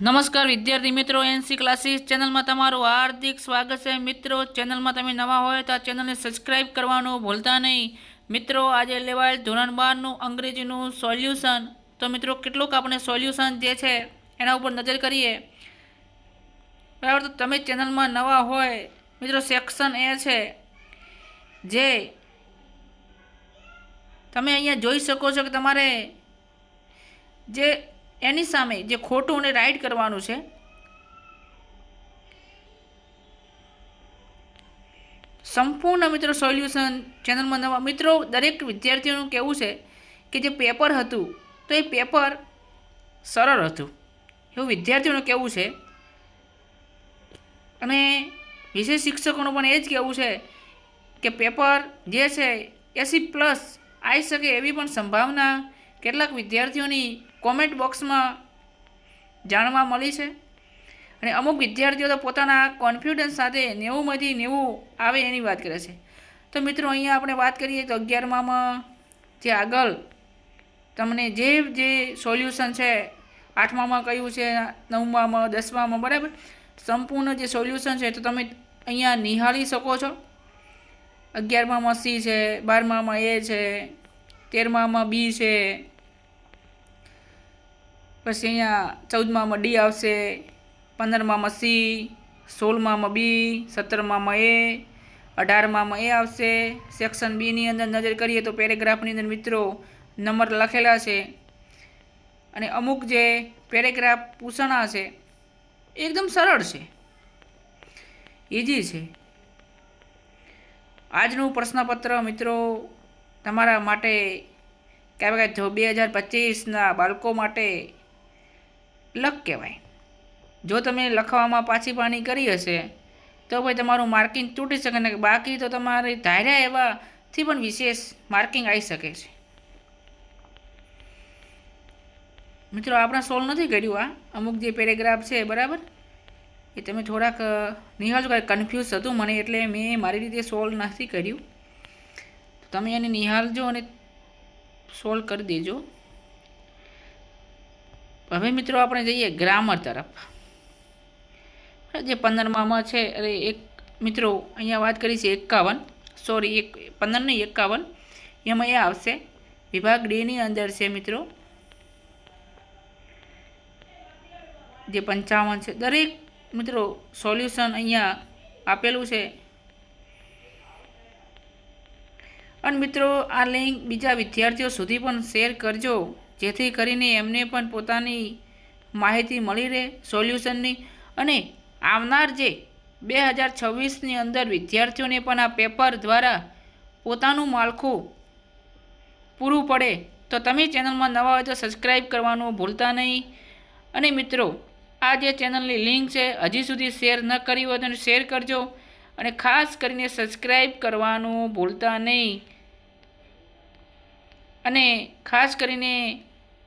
નમસ્કાર વિદ્યાર્થી મિત્રો, એનસી ક્લાસીસ ચેનલમાં તમારું હાર્દિક સ્વાગત છે। મિત્રો, ચેનલમાં તમે નવા હોય તો આ ચેનલને સબસ્ક્રાઈબ કરવાનું ભૂલતા નહીં। મિત્રો, આજે લેવાયેલ ધોરણ 12નું અંગ્રેજીનું સોલ્યુશન, તો મિત્રો કેટલુંક આપણે સોલ્યુશન જે છે એના ઉપર નજર કરીએ, બરાબર। તો તમે ચેનલમાં નવા હોય મિત્રો, સેક્શન એ છે જે તમે અહીંયા જોઈ શકો છો કે તમારે જે એની સામે જે ખોટું અને રાઈટ કરવાનું છે। સંપૂર્ણ મિત્રો સોલ્યુશન ચેનલમાં નવા મિત્રો, દરેક વિદ્યાર્થીઓનું કહેવું છે કે જે પેપર હતું તો એ પેપર સરળ હતું એવું વિદ્યાર્થીઓનું કહેવું છે, અને વિશેષ શિક્ષકોનું પણ એ જ કહેવું છે કે પેપર જે છે 80+ આવી શકે એવી પણ સંભાવના કેટલાક વિદ્યાર્થીઓની કોમેન્ટ બોક્સમાં જાણવા મળી છે। અને અમુક વિદ્યાર્થીઓ તો પોતાના કોન્ફિડન્સ સાથે 90માંથી 90 આવે એની વાત કરે છે। તો મિત્રો, અહીંયા આપણે વાત કરીએ તો 11મામાં જે આગળ તમને જે સોલ્યુશન છે, 8મામાં કયું છે, 9મામાં, 10મામાં, બરાબર, સંપૂર્ણ જે સોલ્યુશન છે તો તમે અહીંયા નિહાળી શકો છો। 11મામાં સી છે, 12મામાં એ છે, 13મામાં બી છે, પછી અહીંયા 14મામાં ડી આવશે, 15મામાં સી, 16મામાં બી, 17મામાં એ, 18મામાં એ આવશે। સેક્શન બીની અંદર નજર કરીએ તો પેરેગ્રાફની અંદર મિત્રો નંબર લખેલા છે, અને અમુક જે પેરેગ્રાફ પૂછણા છે એકદમ સરળ છે, ઇઝી છે। આજનું પ્રશ્નપત્ર મિત્રો તમારા માટે કહેવાય કે 2025ના બાળકો માટે લક કહેવાય। જો તમે લખવામાં પાછી પાણી કરી હશે તો ભાઈ તમારું માર્કિંગ તૂટી શકે ને, બાકી તો તમારે ધાર્યા એવાથી પણ વિશેષ માર્કિંગ આવી શકે છે। મિત્રો, આપણે સોલ્વ નથી કર્યું આ અમુક જે પેરેગ્રાફ છે, બરાબર, એ તમે થોડાક નિહાળજો, કાંઈ કન્ફ્યુઝ હતું મને એટલે મેં મારી રીતે સોલ્વ નથી કર્યું, તો તમે એને નિહાળજો અને સોલ્વ કરી દેજો। હવે મિત્રો આપણે જઈએ ગ્રામર તરફ, જે 15મામાં છે। અરે એક મિત્રો અહીંયા વાત કરી છે 51, સોરી 15 નહીં 51, એમાં એ આવશે વિભાગ ડીની અંદર છે મિત્રો જે 55 છે। દરેક મિત્રો સોલ્યુશન અહીંયા આપેલું છે, અને મિત્રો આ લિંક બીજા વિદ્યાર્થીઓ સુધી પણ શેર કરજો, જેથી કરીને એમને પણ પોતાની માહિતી મળી રહે સોલ્યુશનની, અને આવનાર જે 2026ની અંદર વિદ્યાર્થીઓને પણ આ પેપર દ્વારા પોતાનું માળખું પૂરું પડે। તો તમે ચેનલમાં નવા હોય તો સબસ્ક્રાઈબ કરવાનું ભૂલતા નહીં, અને મિત્રો આ જે ચેનલની લિંક છે હજી સુધી શેર ન કરી હોય તો શેર કરજો, અને ખાસ કરીને સબસ્ક્રાઈબ કરવાનું ભૂલતા નહીં, અને ખાસ કરીને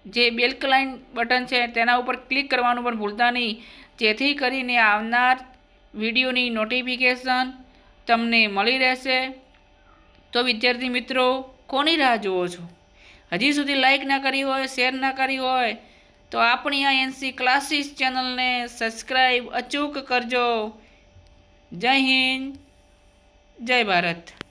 જે બેલકલાઇન બટન છે તેના ઉપર ક્લિક કરવાનું પણ ભૂલતા નહીં, જેથી કરીને આવનાર વિડીયોની નોટિફિકેશન તમને મળી રહેશે। તો વિદ્યાર્થી મિત્રો, કોની રાહ જુઓ છો? હજી સુધી લાઈક ના કરી હોય, શેર ના કરી હોય તો આપણી આ એનસી ક્લાસીસ ચેનલને સબસ્ક્રાઈબ અચૂક કરજો। જય હિન્દ, જય ભારત।